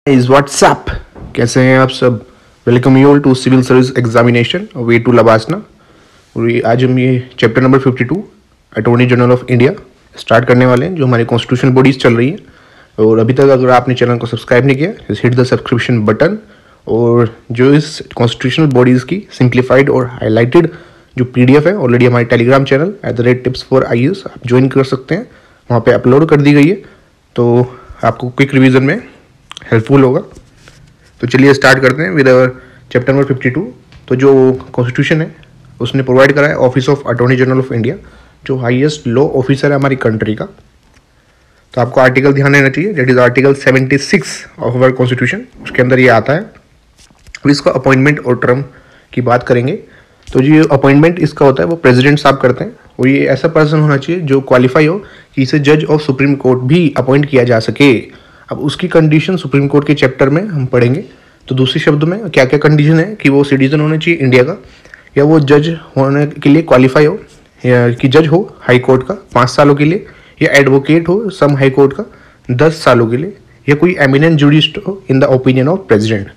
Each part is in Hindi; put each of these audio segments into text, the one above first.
Is WhatsApp. कैसे हैं आप सब? Welcome you all to civil service examination way to LBSNAA. और आज हम ये chapter number 52 attorney general of India start करने वाले हैं, जो हमारी कॉन्स्टिट्यूशनल बॉडीज चल रही हैं। और अभी तक अगर आपने चैनल को सब्सक्राइब नहीं किया, हिट द सब्सक्रिप्शन बटन। और जो इस कॉन्स्टिट्यूशनल बॉडीज़ की सिंप्लीफाइड और हाईलाइटेड जो PDF है, ऑलरेडी हमारे टेलीग्राम चैनल @tips4IAS आप ज्वाइन कर सकते हैं, वहाँ पे अपलोड कर दी गई है, तो आपको क्विक रिवीजन में हेल्पफुल होगा। तो चलिए स्टार्ट करते हैं विद अवर चैप्टर नंबर 52। तो जो कॉन्स्टिट्यूशन है उसने प्रोवाइड करा है office of attorney general of India, जो हाईएस्ट लॉ ऑफिसर है हमारी कंट्री का। तो आपको आर्टिकल ध्यान देना चाहिए, that is article 76 of our constitution. उसके अंदर ये आता है। अब इसका अपॉइंटमेंट और टर्म की बात करेंगे तो जो अपॉइंटमेंट इसका होता है वो प्रेसिडेंट साहब करते हैं। और ये ऐसा पर्सन होना चाहिए जो क्वालिफाई हो कि इसे जज ऑफ सुप्रीम कोर्ट भी अपॉइंट किया जा सके। अब उसकी कंडीशन सुप्रीम कोर्ट के चैप्टर में हम पढ़ेंगे। तो दूसरे शब्द में क्या क्या कंडीशन है कि वो सिटीजन होना चाहिए इंडिया का, या वो जज होने के लिए क्वालिफाई हो, या कि जज हो हाई कोर्ट का 5 सालों के लिए, या एडवोकेट हो सम हाई कोर्ट का 10 सालों के लिए, या कोई एमिनेंट जूरिस्ट हो in the opinion of president.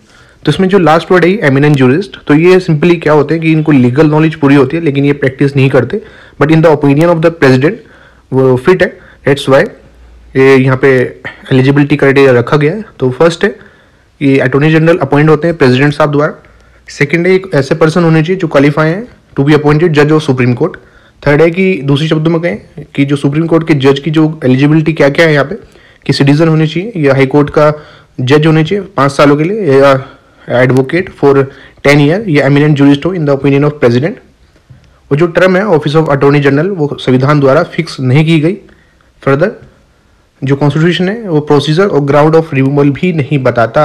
तो इसमें जो लास्ट वर्ड है एमिनेंट जूरिस्ट, तो ये सिंपली क्या होते हैं कि इनको लीगल नॉलेज पूरी होती है लेकिन ये प्रैक्टिस नहीं करते, but in the opinion of the president वो फिट है। दैट्स वाई ये यहाँ पे एलिजिबिलिटी क्राइटेरिया रखा गया है। तो फर्स्ट है ये अटॉर्नी जनरल अपॉइंट होते हैं प्रेसिडेंट साहब द्वारा। सेकंड है एक ऐसे पर्सन होने चाहिए जो क्वालिफाई हैं टू बी अपॉइंटेड जज ऑफ सुप्रीम कोर्ट। थर्ड है कि दूसरे शब्दों में कहें कि जो सुप्रीम कोर्ट के जज की जो एलिजिबिलिटी क्या क्या है यहाँ पे, कि सिटीजन होने चाहिए, या हाई कोर्ट का जज होने चाहिए 5 सालों के लिए, या एडवोकेट फॉर 10 ईयर, या एमिनेंट जूरिस्ट हो in the opinion of president. और जो टर्म है ऑफिस ऑफ अटॉर्नी जनरल वो संविधान द्वारा फिक्स नहीं की गई। फर्दर जो कॉन्स्टिट्यूशन है वो प्रोसीजर और ग्राउंड ऑफ रिमूवल भी नहीं बताता।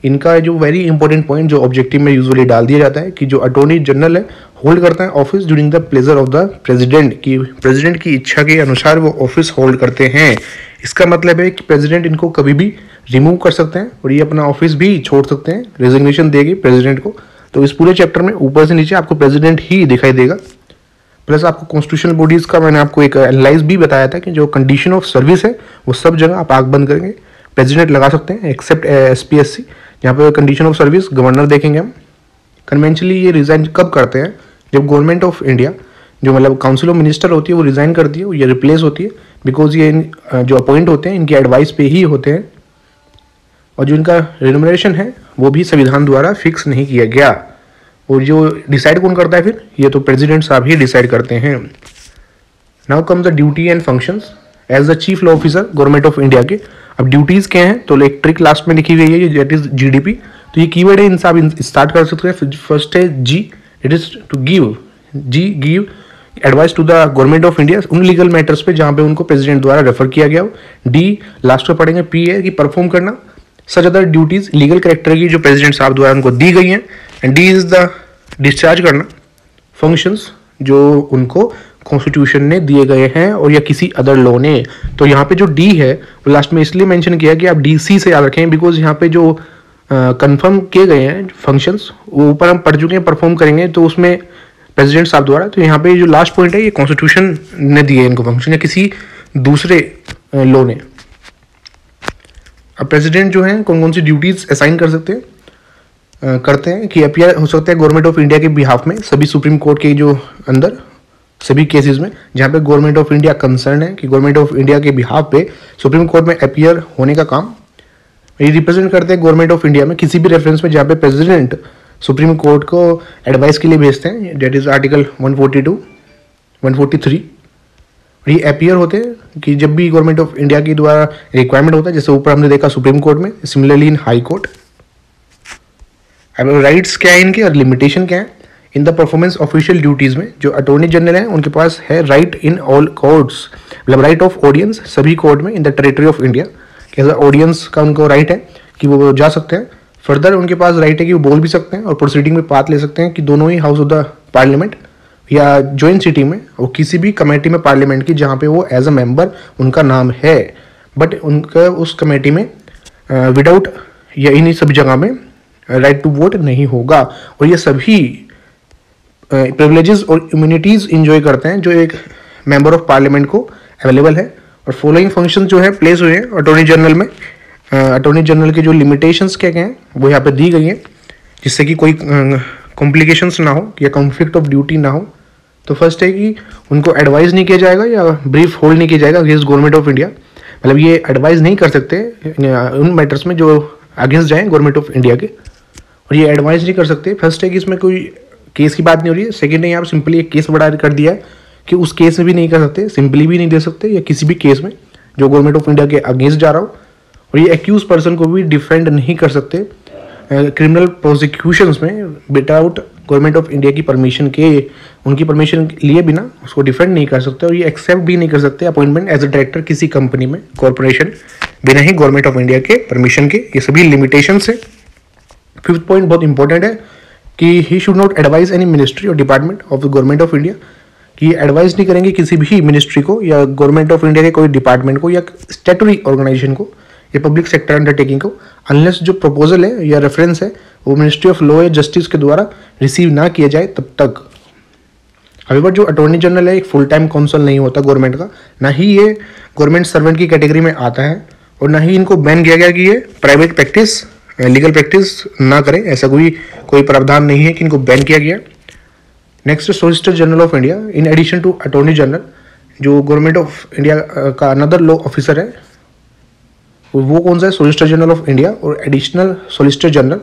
इनका जो वेरी इंपॉर्टेंट पॉइंट जो ऑब्जेक्टिव में यूजुअली डाल दिया जाता है कि जो अटॉर्नी जनरल है होल्ड करता है office during the pleasure of the president, कि प्रेसिडेंट की इच्छा के अनुसार वो ऑफिस होल्ड करते हैं। इसका मतलब है कि प्रेसिडेंट इनको कभी भी रिमूव कर सकते हैं और ये अपना ऑफिस भी छोड़ सकते हैं, रेजिग्नेशन देगी प्रेसिडेंट को। तो इस पूरे चैप्टर में ऊपर से नीचे आपको प्रेसिडेंट ही दिखाई देगा। प्लस आपको कॉन्स्टिट्यूशनल बॉडीज़ का मैंने आपको एक एनालाइज भी बताया था कि जो कंडीशन ऑफ सर्विस है वो सब जगह आप आंख बंद करेंगे प्रेसिडेंट लगा सकते हैं, एक्सेप्ट SPSC जहाँ पे कंडीशन ऑफ सर्विस गवर्नर देखेंगे हम। कन्वेंशनली ये रिज़ाइन कब करते हैं? जब गवर्नमेंट ऑफ इंडिया जो मतलब काउंसिल ऑफ मिनिस्टर होती है वो रिज़ाइन करती है, ये रिप्लेस होती है, बिकॉज ये जो अपॉइंट होते हैं इनकी एडवाइस पे ही होते हैं। और जो इनका रिन्यूमरेशन है वो भी संविधान द्वारा फिक्स नहीं किया गया। और जो डिसाइड कौन करता है फिर? ये तो प्रेसिडेंट साहब ही डिसाइड करते हैं। Now come the duty and functions as the chief law officer government of India के। अब ड्यूटीज क्या हैं? तो एक ट्रिक लास्ट में लिखी गई है, दैट इज GDP। तो ये कीवर्ड है, इनसे आप स्टार्ट कर सकते हैं। फर्स्ट है G, it is to give, give advice to the government of India उन लीगल मैटर्स पे जहाँ पे उनको प्रेसिडेंट द्वारा रेफर किया गया हो। D लास्ट में पढ़ेंगे। P है कि परफॉर्म करना such other duties legal character की जो प्रेसिडेंट साहब द्वारा उनको दी गई हैं। And D is the discharge करना फंक्शंस जो उनको कॉन्स्टिट्यूशन ने दिए गए हैं और या किसी अदर लॉ ने। तो यहाँ पे जो D है वो लास्ट में इसलिए मेंशन किया कि आप DC से याद रखें, बिकॉज यहाँ पे जो कंफर्म किए गए हैं फंक्शंस वो ऊपर हम पढ़ चुके हैं, परफॉर्म करेंगे तो उसमें प्रेसिडेंट साहब द्वारा। तो यहाँ पे जो लास्ट पॉइंट है ये कॉन्स्टिट्यूशन ने दिए इनको फंक्शन या किसी दूसरे लॉ ने। अब प्रेसिडेंट जो है कौन कौन सी ड्यूटीज असाइन कर सकते हैं करते हैं कि अपीयर हो सकता है गवर्नमेंट ऑफ इंडिया के बिहाफ में सभी सुप्रीम कोर्ट के जो अंदर सभी केसेस में जहाँ पे गवर्नमेंट ऑफ इंडिया कंसर्न है, कि गवर्नमेंट ऑफ इंडिया के बिहाफ पे सुप्रीम कोर्ट में अपीयर होने का काम ये रिप्रेजेंट करते हैं गवर्नमेंट ऑफ इंडिया में किसी भी रेफरेंस में जहाँ पे प्रेसिडेंट सुप्रीम कोर्ट को एडवाइस के लिए भेजते हैं। That is article 142, 143। ये अपीयर होते हैं कि जब भी गवर्नमेंट ऑफ इंडिया के द्वारा रिक्वायरमेंट होता है, जैसे ऊपर हमने देखा सुप्रीम कोर्ट में, सिमिलरली इन हाई कोर्ट। अब राइट्स क्या है इनके और लिमिटेशन क्या है? In the performance official duties में जो अटॉर्नी जनरल हैं उनके पास है राइट इन ऑल कोर्ट्स, मतलब राइट ऑफ ऑडियंस सभी कोर्ट में in the territory of India. कैसा ऑडियंस का उनको राइट है कि वो जा सकते हैं। फर्दर उनके पास राइट है कि वो बोल भी सकते हैं और प्रोसीडिंग में पार्ट ले सकते हैं कि दोनों ही हाउस ऑफ द पार्लियामेंट या जॉइंट सिटिंग में और किसी भी कमेटी में पार्लियामेंट की जहाँ पे वो एज अ मेंबर उनका नाम है, बट उनका उस कमेटी में विदाउट या इन्हीं सभी जगह में राइट टू वोट नहीं होगा। और ये सभी प्रिविलेजेस और इम्यूनिटीज इंजॉय करते हैं जो एक मेंबर ऑफ पार्लियामेंट को अवेलेबल है। और फॉलोइंग फंक्शन जो है प्लेस हुए हैं अटॉर्नी जनरल में अटॉर्नी जनरल के जो लिमिटेशंस क्या क्या हैं वो यहाँ पे दी गई हैं, जिससे कि कोई कॉम्प्लिकेशंस ना हो या कॉन्फ्लिक्ट ऑफ ड्यूटी ना हो। तो फर्स्ट है कि उनको एडवाइस नहीं किया जाएगा या ब्रीफ होल्ड नहीं किया जाएगा अगेंस्ट गवर्नमेंट ऑफ इंडिया। मतलब ये एडवाइस नहीं कर सकते उन मैटर्स में जो अगेंस्ट जाएँ गवर्नमेंट ऑफ इंडिया के, और ये एडवाइस नहीं कर सकते। फर्स्ट है कि इसमें कोई केस की बात नहीं हो रही है। सेकेंड है यहाँ पर सिंपली एक केस बढ़ा कर दिया है कि उस केस में भी नहीं कर सकते, सिंपली भी नहीं दे सकते, या किसी भी केस में जो गवर्नमेंट ऑफ इंडिया के अगेंस्ट जा रहा हो। और ये एक्यूज पर्सन को भी डिफेंड नहीं कर सकते क्रिमिनल प्रोसिक्यूशंस में विदाउट गवर्नमेंट ऑफ इंडिया की परमिशन के, उनकी परमिशन लिए बिना उसको डिफेंड नहीं कर सकते। और ये एक्सेप्ट भी नहीं कर सकते अपॉइंटमेंट एज अ डायरेक्टर किसी कंपनी में, कॉर्पोरेशन, बिना ही गवर्नमेंट ऑफ इंडिया के परमिशन के। ये सभी लिमिटेशंस है। फिफ्थ पॉइंट बहुत इंपॉर्टेंट है कि he should not advise any ministry और department of the government of India, कि एडवाइस नहीं करेंगे किसी भी मिनिस्ट्री को या गवर्नमेंट ऑफ इंडिया के कोई डिपार्टमेंट को या स्टैट्यूटरी ऑर्गेनाइजेशन को या पब्लिक सेक्टर अंडरटेकिंग को, अनलेस जो प्रपोजल है या रेफरेंस है वो मिनिस्ट्री ऑफ लॉ या जस्टिस के द्वारा रिसीव ना किया जाए तब तक। हाउएवर जो अटॉर्नी जनरल है एक फुल टाइम काउंसिल नहीं होता गवर्नमेंट का, ना ही ये गवर्नमेंट सर्वेंट की कैटेगरी में आता है, और ना ही इनको बैन किया गया कि ये प्राइवेट प्रैक्टिस, लीगल प्रैक्टिस ना करें। ऐसा कोई प्रावधान नहीं है कि इनको बैन किया गया। Next solicitor general of India, in addition to attorney general, जो गवर्नमेंट ऑफ इंडिया का अनदर लॉ ऑफिसर है, वो कौन सा है? सोलिसिटर जनरल ऑफ इंडिया और एडिशनल सोलिसिटर जनरल।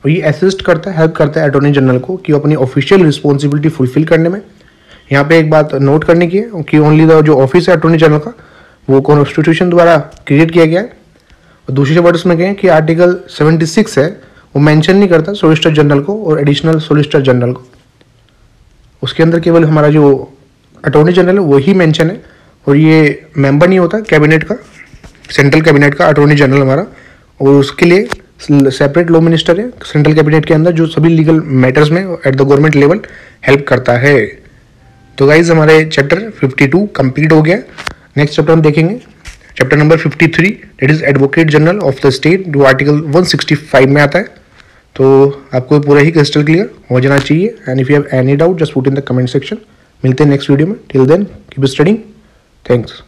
और ये असिस्ट करता है, हेल्प करता है अटॉर्नी जनरल को कि अपनी ऑफिशियल रिस्पॉन्सिबिलिटी फुलफिल करने में। यहाँ पे एक बात नोट करने की है कि ओनली द जो ऑफिस है अटॉर्नी जनरल का वो कॉन्स्टिट्यूशन द्वारा क्रिएट किया गया है। और दूसरे वर्ड्स में कहें कि आर्टिकल 76 है वो मेंशन नहीं करता सोलिसिटर जनरल को और एडिशनल सोलिसिटर जनरल को। उसके अंदर केवल हमारा जो अटॉर्नी जनरल है वही मेंशन है, और ये मेंबर नहीं होता कैबिनेट का, सेंट्रल कैबिनेट का अटॉर्नी जनरल हमारा। और उसके लिए सेपरेट लॉ मिनिस्टर है सेंट्रल कैबिनेट के अंदर, जो सभी लीगल मैटर्स में at the government level help करता है। तो गाइज हमारे चैप्टर 52 कंप्लीट हो गया। नेक्स्ट चैप्टर हम देखेंगे chapter number 53, that is advocate general of the state, जो आर्टिकल 165 में आता है। तो आपको पूरा ही क्रिस्टल क्लियर हो जाना चाहिए। And if you have any doubt just put in the comment section. मिलते हैं नेक्स्ट वीडियो में। Till then keep studying. Thanks.